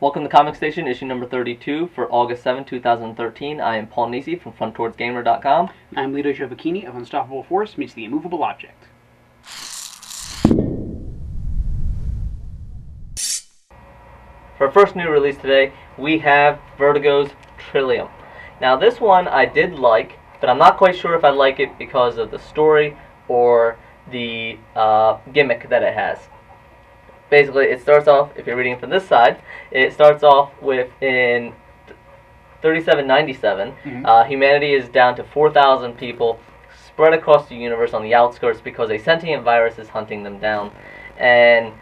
Welcome to Comic Station, issue number 32 for August 7, 2013. I am Paul Nisi from FrontTowardsGamer.com. I'm Lito Giovacchini of Unstoppable Force meets the Immovable Object. For our first new release today, we have Vertigo's Trillium. Now this one I did like, but I'm not quite sure if I like it because of the story or the gimmick that it has. Basically, it starts off, if you're reading from this side, it starts off with in 3797, humanity is down to 4,000 people spread across the universe on the outskirts because a sentient virus is hunting them down. And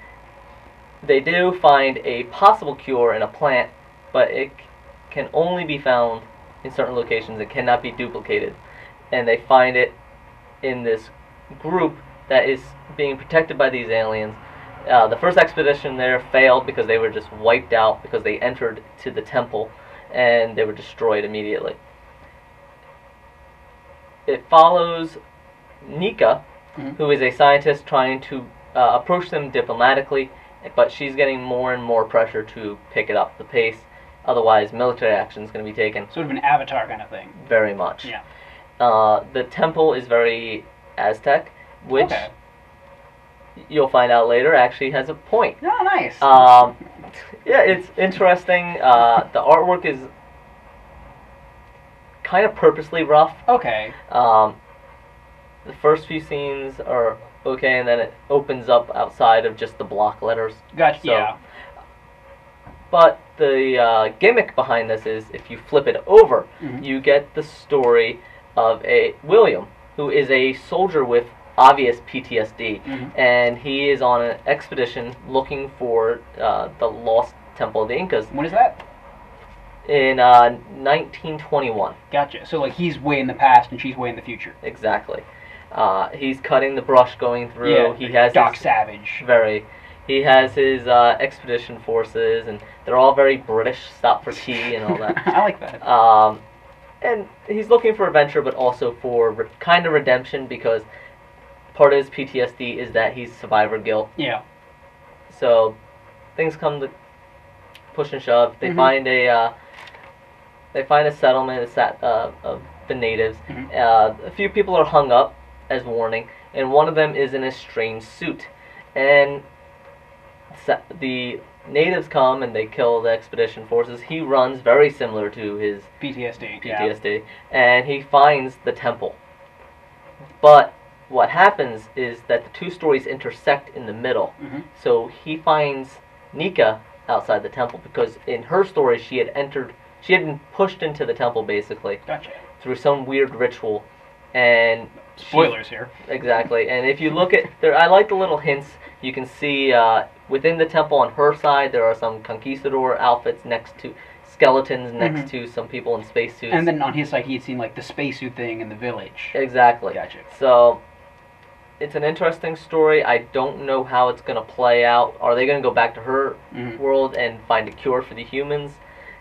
they do find a possible cure in a plant, but it can only be found in certain locations. It cannot be duplicated. And they find it in this group that is being protected by these aliens. The first expedition there failed because they were just wiped out because they entered to the temple and they were destroyed immediately. It follows Nika, who is a scientist trying to approach them diplomatically, but she's getting more and more pressure to pick it up the pace. Otherwise, military action is going to be taken. Sort of an Avatar kind of thing. Very much. Yeah. The temple is very Aztec, which you'll find out later actually has a point. Oh, nice. Yeah, it's interesting. The artwork is kind of purposely rough. Okay. The first few scenes are okay, and then it opens up outside of just the block letters. Gotcha. So, yeah. But the gimmick behind this is if you flip it over, you get the story of a William, who is a soldier with obvious PTSD, and he is on an expedition looking for the lost temple of the Incas. When is that? In 1921. Gotcha. So, like, he's way in the past and she's way in the future. Exactly. He's cutting the brush going through. Yeah, he has Doc Savage. He has his expedition forces, and they're all very British, stop for tea and all that. I like that. And he's looking for adventure, but also for kind of redemption, because part of his PTSD is that he's survivor guilt. Yeah. So things come to push and shove. They find a settlement of the natives. A few people are hung up as warning, and one of them is in a strange suit. And the natives come and they kill the expedition forces. He runs, very similar to his PTSD, and he finds the temple. But what happens is that the two stories intersect in the middle. So he finds Nika outside the temple because in her story she had been pushed into the temple basically. Gotcha. Through some weird ritual, and spoilers here. Exactly. And if you look at there, I like the little hints. You can see within the temple on her side there are some conquistador outfits next to skeletons next to some people in spacesuits. And then on his side he had seen like the spacesuit thing in the village. Exactly. Gotcha. So it's an interesting story. I don't know how it's going to play out. Are they going to go back to her world and find a cure for the humans?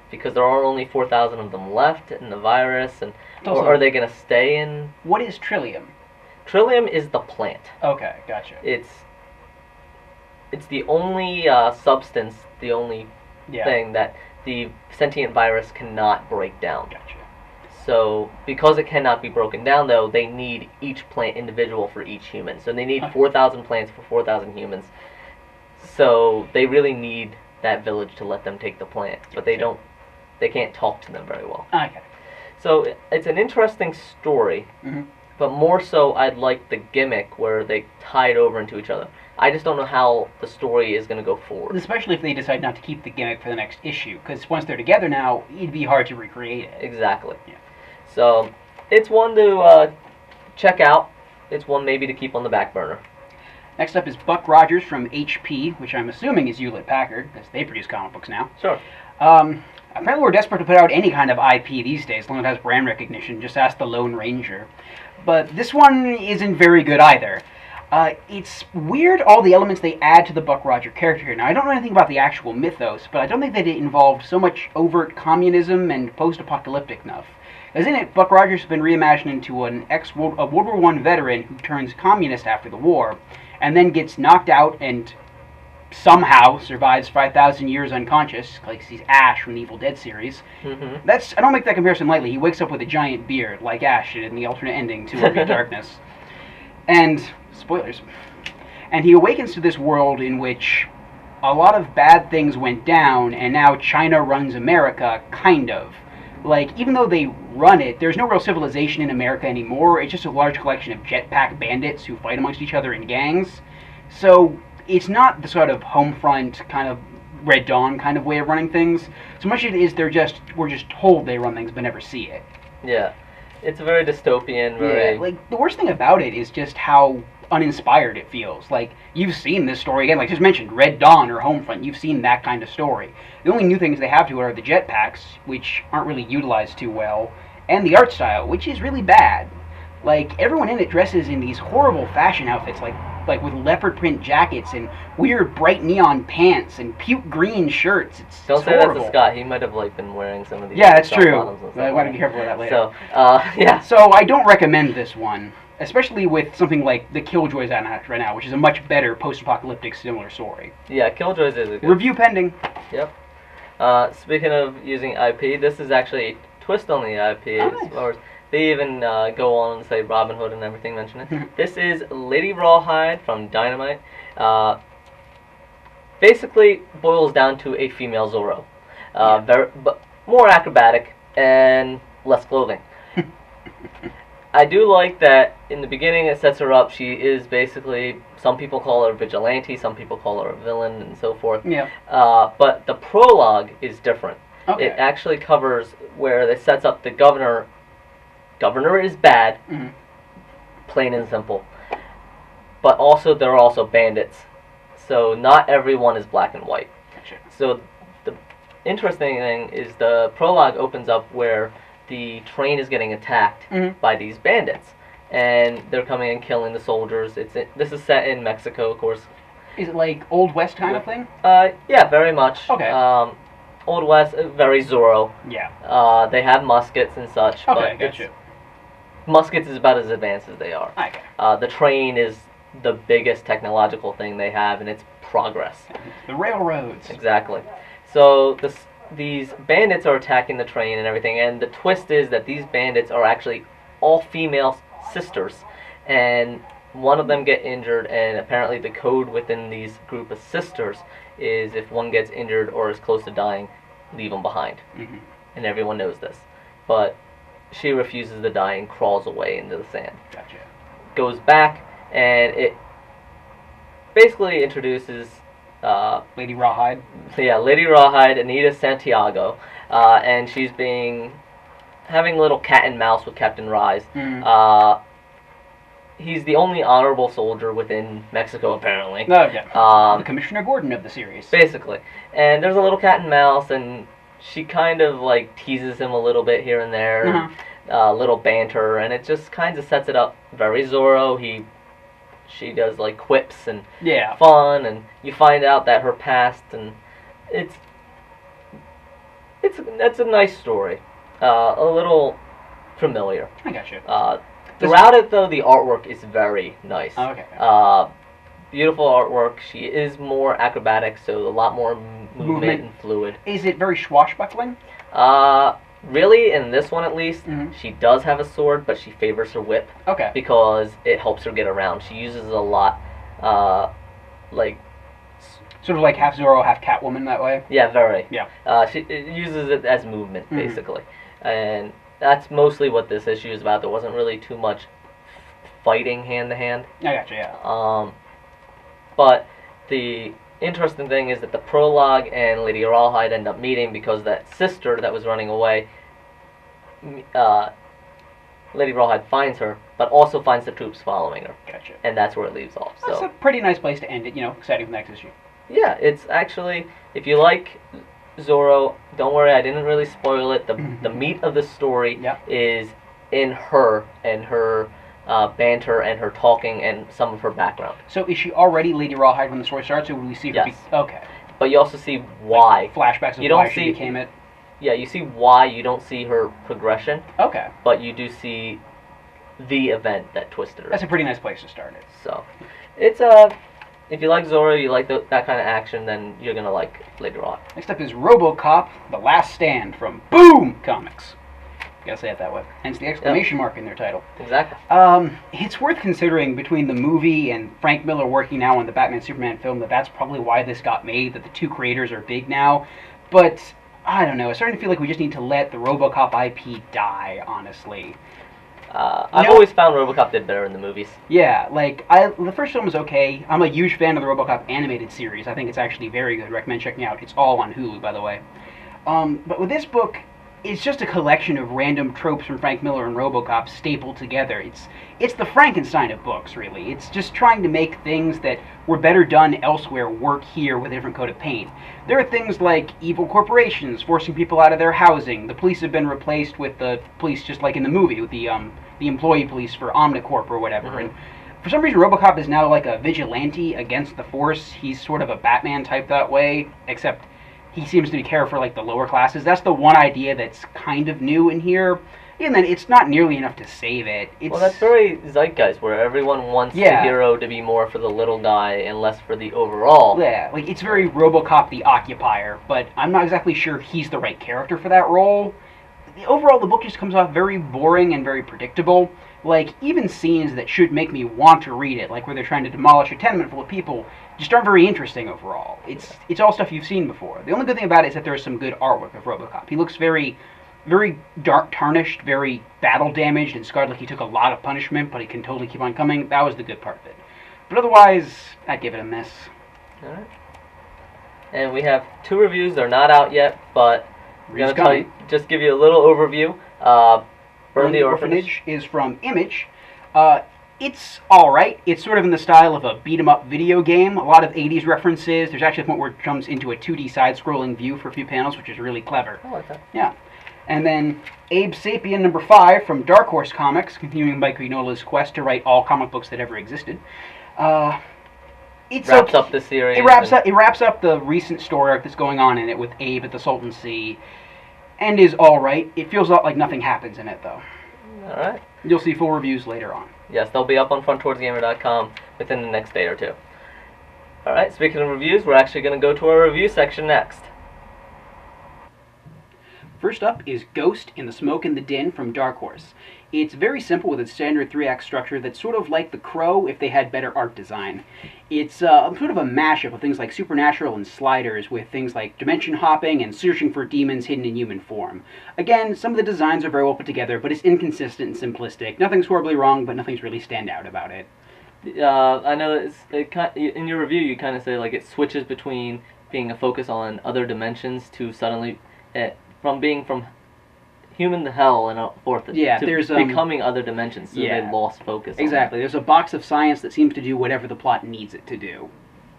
Because there are only 4,000 of them left in the virus, and or are they going to stay in? What is Trillium? Trillium is the plant. Okay, gotcha. It's the only substance, the only thing that the sentient virus cannot break down. Gotcha. So, because it cannot be broken down, though, they need each plant individual for each human. So they need 4,000 plants for 4,000 humans. So they really need that village to let them take the plant, but they don't. They can't talk to them very well. Okay. So it's an interesting story, but more so I'd like the gimmick where they tie it over into each other. I just don't know how the story is going to go forward. Especially if they decide not to keep the gimmick for the next issue, because once they're together now, it'd be hard to recreate it. Exactly. Yeah. So it's one to check out. It's one maybe to keep on the back burner. Next up is Buck Rogers from HP, which I'm assuming is Hewlett-Packard, because they produce comic books now. Sure. Apparently we're desperate to put out any kind of IP these days, as long as it has brand recognition. Just ask the Lone Ranger. But this one isn't very good either. It's weird all the elements they add to the Buck Rogers character here. Now, I don't know anything about the actual mythos, but I don't think that it involved so much overt communism and post-apocalyptic stuff. As in it, Buck Rogers has been reimagined into a World War I veteran who turns communist after the war, and then gets knocked out and somehow survives 5,000 years unconscious, like he's Ash from the Evil Dead series. Mm-hmm. I don't make that comparison lightly. He wakes up with a giant beard, like Ash did in the alternate ending to Of Your Darkness. And, spoilers, and he awakens to this world in which a lot of bad things went down, and now China runs America, kind of. Like, even though they run it, there's no real civilization in America anymore. It's just a large collection of jetpack bandits who fight amongst each other in gangs. So it's not the sort of home front kind of Red Dawn kind of way of running things. So much of it is we're just told they run things but never see it. Yeah. It's very dystopian, very... Yeah, like, the worst thing about it is just how uninspired it feels. Like, you've seen this story again, like just mentioned, Red Dawn or Homefront, you've seen that kind of story. The only new things they have to it are the jetpacks, which aren't really utilized too well, and the art style, which is really bad. Like, everyone in it dresses in these horrible fashion outfits, like with leopard print jackets and weird bright neon pants and puke green shirts. Don't say horrible. that to Scott. He might have been wearing some of these. Yeah, that's true. I want to be careful with that later. So, yeah. So I don't recommend this one, especially with something like the Killjoys out right now, which is a much better post-apocalyptic similar story. Yeah, Killjoys is a good. Review pending. Yep. Speaking of using IP, this is actually a twist on the IP. Oh, nice. They even go on and say Robin Hood and everything, mention it. This is Lady Rawhide from Dynamite. Basically boils down to a female Zorro. But more acrobatic and less clothing. I do like that in the beginning it sets her up. She is basically, some people call her a vigilante, some people call her a villain, and so forth. Yeah. But the prologue is different. Okay. It actually covers where it sets up the governor. Governor is bad, plain and simple. But also, there are also bandits. So not everyone is black and white. Gotcha. So the interesting thing is the prologue opens up where the train is getting attacked by these bandits. And they're coming and killing the soldiers. This is set in Mexico, of course. Is it like Old West kind of thing? Yeah, very much. Okay. Old West, very Zorro. Yeah. They have muskets and such. Okay, but gotcha. Muskets is about as advanced as they are. Okay. The train is the biggest technological thing they have, and it's progress. The railroads. Exactly. So these bandits are attacking the train and everything, and the twist is that these bandits are actually all female sisters, and one of them get injured, and apparently the code within these group of sisters is if one gets injured or is close to dying, leave them behind. And everyone knows this. But she refuses to die and crawls away into the sand. Gotcha. Goes back, and it basically introduces Lady Rawhide. Yeah, Lady Rawhide, Anita Santiago, and she's having a little cat and mouse with Captain Rise. He's the only honorable soldier within Mexico, apparently. Oh, yeah. The Commissioner Gordon of the series. Basically. And there's a little cat and mouse, and she kind of, like, teases him a little bit here and there. Little banter, and it just kind of sets it up very Zorro. She does, like, quips and fun, and you find out that her past, and it's a nice story. A little familiar. I gotcha. Throughout it, though, the artwork is very nice. Okay. Beautiful artwork. She is more acrobatic, so a lot more movement and fluid. Is it very swashbuckling? Really, in this one at least, she does have a sword, but she favors her whip. Okay. Because it helps her get around. She uses it a lot, like... Sort of like half Zorro, half Catwoman that way? Yeah, very. Yeah. She uses it as movement, basically. And that's mostly what this issue is about. There wasn't really too much fighting hand-to-hand. I gotcha, yeah. But the interesting thing is that the prologue and Lady Rawhide end up meeting because that sister that was running away, Lady Rawhide finds her, but also finds the troops following her. Gotcha. And that's where it leaves off. That's so a pretty nice place to end it, exciting for the next issue. Yeah, it's actually, if you like Zorro, don't worry, I didn't really spoil it. The meat of the story is in her and her banter and her talking and some of her background. So is she already Lady Rawhide when the story starts, or will we see her? Yes. Okay. But you also see why. Like flashbacks of why she became it. you see why. You don't see her progression, Okay. but you do see the event that twisted her. That's a pretty nice place to start it. So, it's if you like Zora, you like that kind of action, then you're gonna like later on. Next up is Robocop: The Last Stand from Boom Comics. Gotta say it that way. Hence the exclamation mark in their title. Exactly. It's worth considering between the movie and Frank Miller working now on the Batman Superman film that's probably why this got made, that the two creators are big now. But, I don't know, it's starting to feel like we just need to let the Robocop IP die, honestly. I've always found Robocop did better in the movies. Yeah, like, the first film was okay. I'm a huge fan of the Robocop animated series. I think it's actually very good. Recommend checking out. It's all on Hulu, by the way. But with this book, it's just a collection of random tropes from Frank Miller and Robocop stapled together. It's the Frankenstein of books, really. It's just trying to make things that were better done elsewhere work here with a different coat of paint. There are things like evil corporations forcing people out of their housing. The police have been replaced with the police just like in the movie, with the employee police for Omnicorp or whatever. Mm-hmm. And for some reason, Robocop is now like a vigilante against the force. He's sort of a Batman type that way, except he seems to care for like the lower classes. That's the one idea that's kind of new in here. And then it's not nearly enough to save it. Well, that's very zeitgeist, where everyone wants the hero to be more for the little guy and less for the overall. Yeah, like it's very Robocop the Occupier, but I'm not exactly sure he's the right character for that role. Overall, the book just comes off very boring and very predictable. Like, even scenes that should make me want to read it, like where they're trying to demolish a tenement full of people, just aren't very interesting overall. It's all stuff you've seen before. The only good thing about it is that there's some good artwork of Robocop. He looks very, very dark tarnished, very battle damaged, and scarred like he took a lot of punishment, but he can totally keep on coming. That was the good part of it. But otherwise, I'd give it a miss. Alright. And we have 2 reviews. They're not out yet, but we're going to just give you a little overview. Burn the Orphanage is from Image. It's alright. It's sort of in the style of a beat-em-up video game. A lot of 80s references. There's actually a point where it jumps into a 2D side-scrolling view for a few panels, which is really clever. I like that. Yeah. And then Abe Sapien #5 from Dark Horse Comics, continuing Mike Mignola's quest to write all comic books that ever existed. It wraps up the series. It wraps up the recent story arc that's going on in it with Abe at the Salton Sea, and is alright. It feels a lot like nothing happens in it, though. Alright. You'll see full reviews later on. Yes, they'll be up on frontwardsgamer.com within the next day or 2. Alright, speaking of reviews, we're actually going to go to our review section next. First up is Ghost in the Smoke and the Din from Dark Horse. It's very simple with its standard 3-act structure that's sort of like The Crow if they had better art design. It's sort of a mashup of things like Supernatural and Sliders, with things like dimension hopping and searching for demons hidden in human form. Again, some of the designs are very well put together, but it's inconsistent and simplistic. Nothing's horribly wrong, but nothing's really stand out about it. I know in your review you kind of say like it switches between being a focus on other dimensions to suddenly from being from human to hell and forth to becoming other dimensions, so they lost focus. Exactly. There's a box of science that seems to do whatever the plot needs it to do.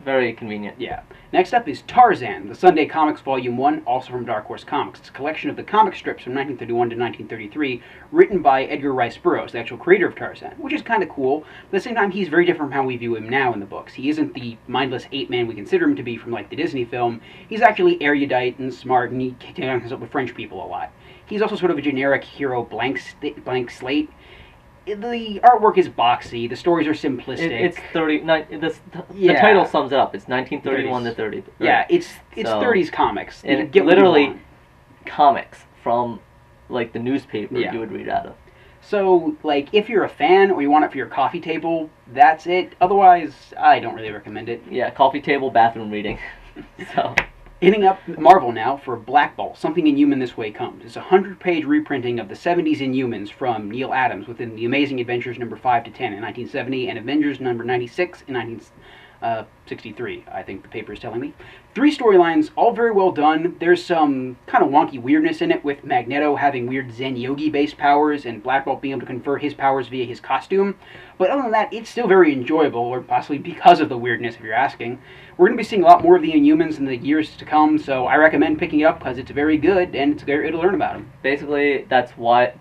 Very convenient. Yeah. Next up is Tarzan, the Sunday Comics Volume 1, also from Dark Horse Comics. It's a collection of the comic strips from 1931 to 1933, written by Edgar Rice Burroughs, the actual creator of Tarzan, which is kind of cool, but at the same time, he's very different from how we view him now in the books. He isn't the mindless ape-man we consider him to be from, like, the Disney film. He's actually erudite and smart, and he hangs up with French people a lot. He's also sort of a generic hero blank slate. The artwork is boxy. The stories are simplistic. It's 39. The title sums it up. It's 1931 to 30. Right? Yeah, it's 30s comics. And get literally comics from like the newspaper you would read out of. So, like, if you're a fan or you want it for your coffee table, that's it. Otherwise, I don't really recommend it. Yeah, coffee table, bathroom reading. So. Hitting up Marvel now for Black Bolt, Something Inhuman This Way Comes. It's a 100-page reprinting of the 70s Inhumans from Neil Adams within The Amazing Adventures number 5 to 10 in 1970 and Avengers number 96 in 1963, I think the paper is telling me. 3 storylines, all very well done. There's some kind of wonky weirdness in it, with Magneto having weird Zen Yogi-based powers and Black Bolt being able to confer his powers via his costume. But other than that, it's still very enjoyable, or possibly because of the weirdness, if you're asking. We're going to be seeing a lot more of the Inhumans in the years to come, so I recommend picking it up because it's very good and it's great to learn about them. Basically, that's why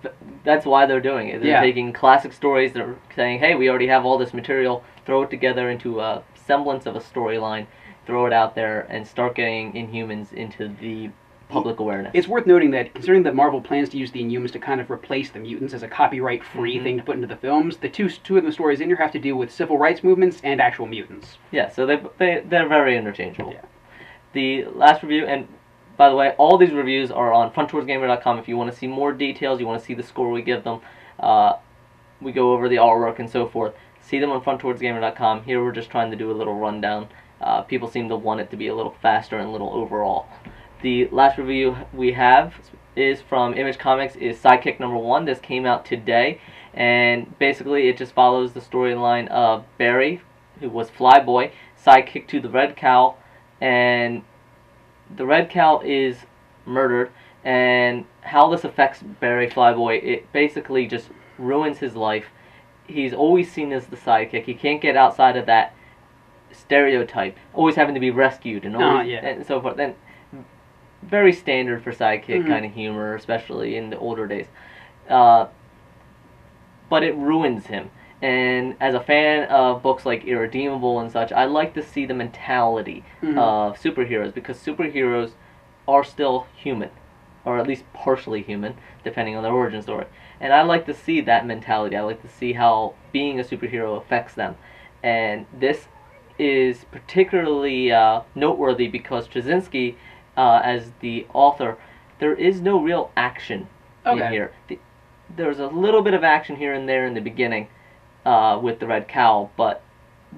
they're doing it. They're taking classic stories, they're saying, hey, we already have all this material, throw it together into a semblance of a storyline, throw it out there, and start getting Inhumans into the public awareness. It's worth noting that, considering that Marvel plans to use the Inhumans to kind of replace the mutants as a copyright-free thing to put into the films, the two of the stories in here have to do with civil rights movements and actual mutants. Yeah, so they're very interchangeable. Yeah. The last review, and by the way, all these reviews are on fronttwardsgamer.com. If you want to see more details, you want to see the score we give them, we go over the artwork and so forth. See them on fronttwardsgamer.com. Here we're just trying to do a little rundown. People seem to want it to be a little faster and a little overall. The last review we have is from Image Comics, is Sidekick #1. This came out today, and basically it just follows the storyline of Barry, who was Flyboy, sidekick to the Red Cow, and the Red Cow is murdered, and how this affects Barry Flyboy, it basically just ruins his life. He's always seen as the sidekick. He can't get outside of that stereotype, always having to be rescued and and so forth. And very standard for sidekick kind of humor, especially in the older days. But it ruins him. And as a fan of books like Irredeemable and such, I like to see the mentality of superheroes, because superheroes are still human, or at least partially human, depending on their origin story. And I like to see that mentality. I like to see how being a superhero affects them. And this is particularly noteworthy because Straczynski, as the author, there is no real action in here. There's a little bit of action here and there in the beginning with the Red Cow, but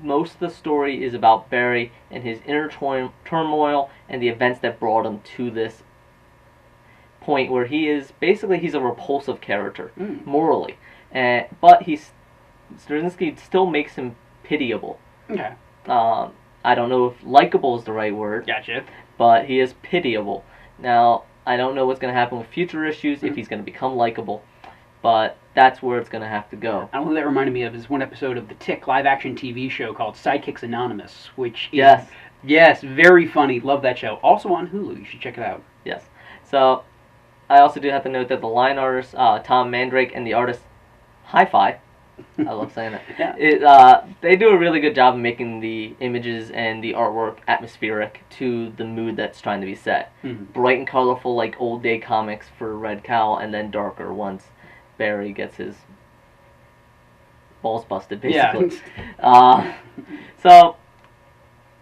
most of the story is about Barry and his inner turmoil and the events that brought him to this point where he's a repulsive character morally, but Straczynski still makes him pitiable. Okay. I don't know if likable is the right word. Gotcha. But he is pitiable. Now, I don't know what's going to happen with future issues, if he's going to become likable, but that's where it's going to have to go. I don't know what that reminded me of is one episode of the Tick live-action TV show called Sidekicks Anonymous, which is... Yes, very funny. Love that show. Also on Hulu. You should check it out. Yes. So, I also do have to note that the line artist, Tom Mandrake, and the artist Hi-Fi, I love saying that. They do a really good job of making the images and the artwork atmospheric to the mood that's trying to be set. Bright and colorful like old day comics for Red Cow, and then darker once Barry gets his balls busted, basically. Yeah. So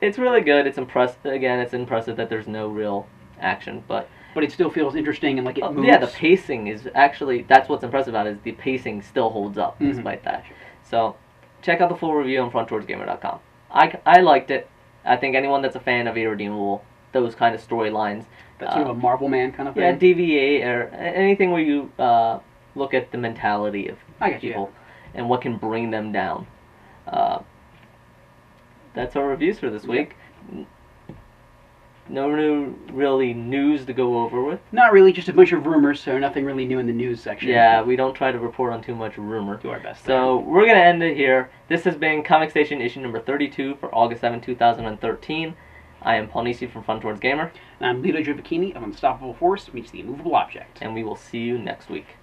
it's really good. It's impressive. Again, it's impressive that there's no real action, but it still feels interesting and like it moves. Yeah, the pacing is actually, that's what's impressive about it, is the pacing still holds up despite that. So check out the full review on fronttwardsgamer.com. I liked it. I think anyone that's a fan of Irredeemable, those kind of storylines, that's sort of a Marvel Man kind of thing. Yeah, DVA or anything where you look at the mentality of people and what can bring them down. That's our reviews for this week. No new really news to go over with. Not really, just a bunch of rumors, so nothing really new in the news section. Yeah, we don't try to report on too much rumor. Do our best. So we're going to end it here. This has been Comic Station issue number 32 for August 7, 2013. I am Paul Nisi from Front Towards Gamer. And I'm Lito Gioacchini of Unstoppable Force Meets the Immovable Object. And we will see you next week.